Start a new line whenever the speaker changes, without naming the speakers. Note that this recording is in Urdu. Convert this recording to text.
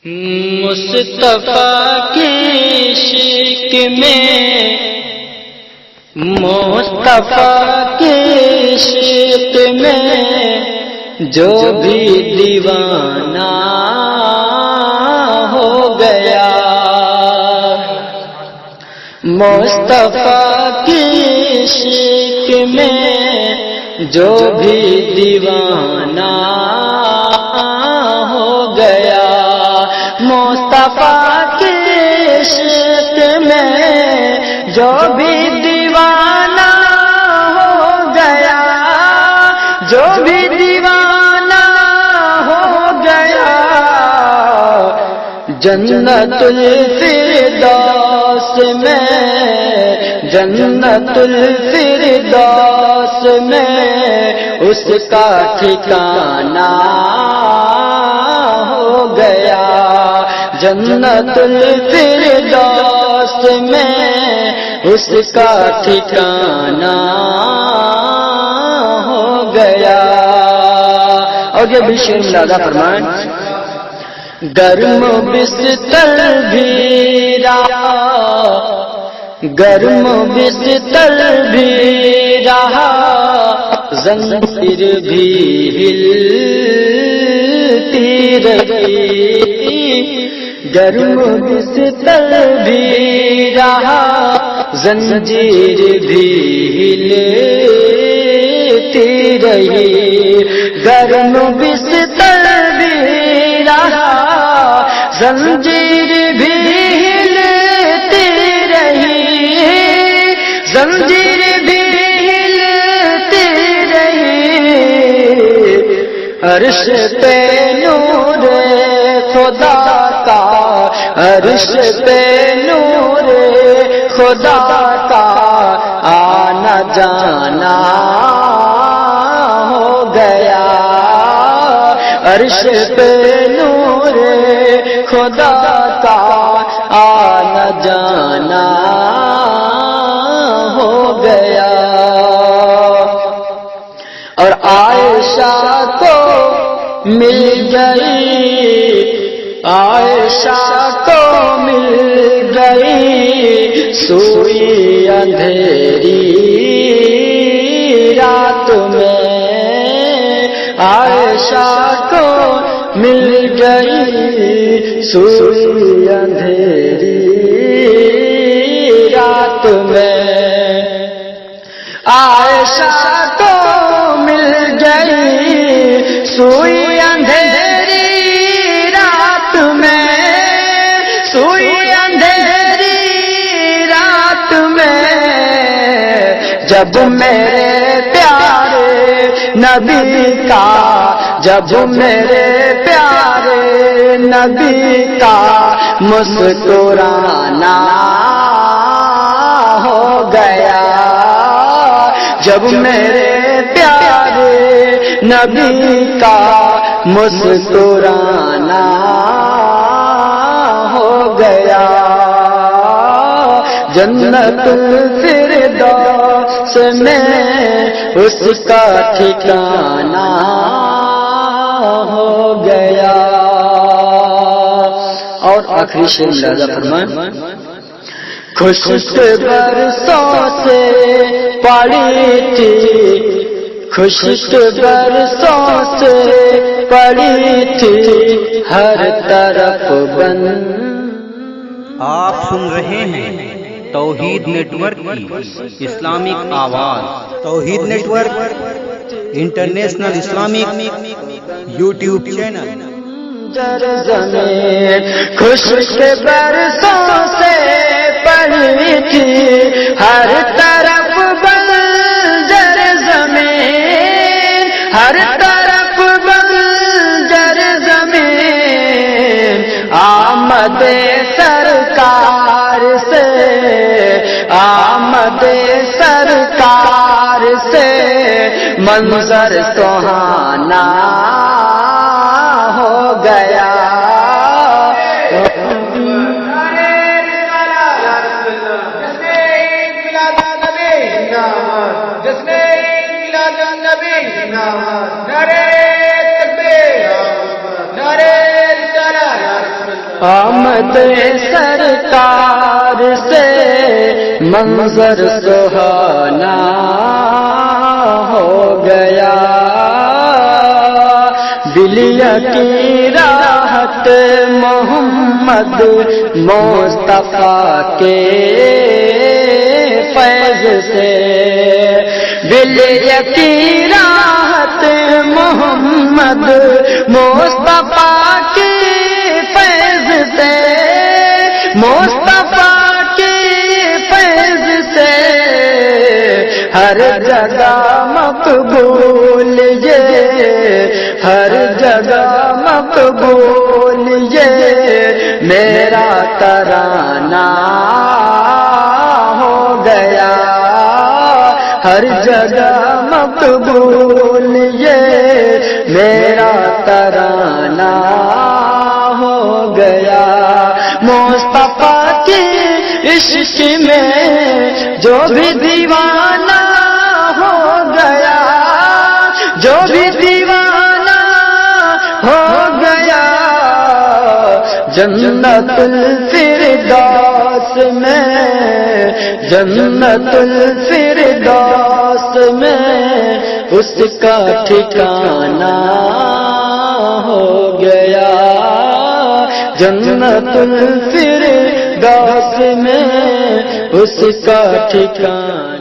مصطفیٰ کی عشق میں، مصطفیٰ کی عشق میں جو بھی دیوانہ ہو گیا، مصطفیٰ کی عشق میں جو بھی دیوانہ ہو گیا، مصطفیٰ کی عشق میں جو بھی دیوانہ ہو گیا، جو بھی دیوانہ ہو گیا، جنت الفردوس میں، جنت الفردوس میں اس کا ٹھکانہ ہو گیا، جنت الفردوس میں اس کا ٹھکانہ ہو گیا۔ اور یہ بھی شعر ملاحظہ فرمائیں، گرم بستر بھی رہا، گرم بستر بھی رہا، زنجیر بھی ہلتی رہی، گرم بستر بھی رہا، زنجیر بھی ہلتی رہی، گرم بستر بھی رہا، زنجیر بھی ہلتی رہی، زنجیر بھی ہلتی رہی، عرش پہ نور خدا کا، عرش پہ نور خدا کا آنا جانا ہو گیا، عرش پہ نور خدا کا آنا جانا ہو گیا۔ اور عائشہ کو مل گئی، عائشہ کو مل گئی سوئی اندھیری رات میں، عائشہ کو مل گئی سوئی اندھیری رات میں، عائشہ کو مل گئی سوئی اندھیری رات میں، سوئی اندھیری رات میں، جب میرے پیارے نبی کا، جب میرے پیارے نبی کا مسکرانا ہو گیا، جب میرے پیارے نبی کا مسکرانا ہو گیا، جنت الفردوس میں اس کا ٹھکانہ ہو گیا۔ اور آخری شعر ملاحظہ فرمائیں، خشک برسوں سے پڑی تھی، خشک برسوں سے پڑی تھی ہر طرف بند۔
آپ سن رہے ہیں توحید نیٹ ورک کی اسلامک آواز، Tawheed network international Islamic YouTube channel.
زمین خشک برسوں سے پڑی تھی ہر طرف بنجر زمین، ہر طرف بنجر زمین، آمد سرکار سے، آمد سرکار سے منظر سہانا ہو گیا،
نعرے تکبیر، نعرے رسالت،
آمد سرکار سے منظر سہانا ہو گیا، دلیہ کی راحت محمد مصطفیٰ کے فیض سے، دلیہ کی راحت محمد مصطفیٰ کے فیض سے، مصطفیٰ کے فیض سے ہر جگہ مقبول یہ، ہر جگہ مقبول یہ میرا ترانہ ہو گیا، ہر جگہ مقبول یہ میرا ترانہ ہو گیا، مصطفیٰ کے عشق میں جو بھی دیوانہ ہو گیا، جو بھی دیوانہ ہو گیا، جنت الفردوس میں، جنت الفردوس میں اس کا ٹھکانہ ہو گیا، جنت الفردوس میں اس کا ٹھکانہ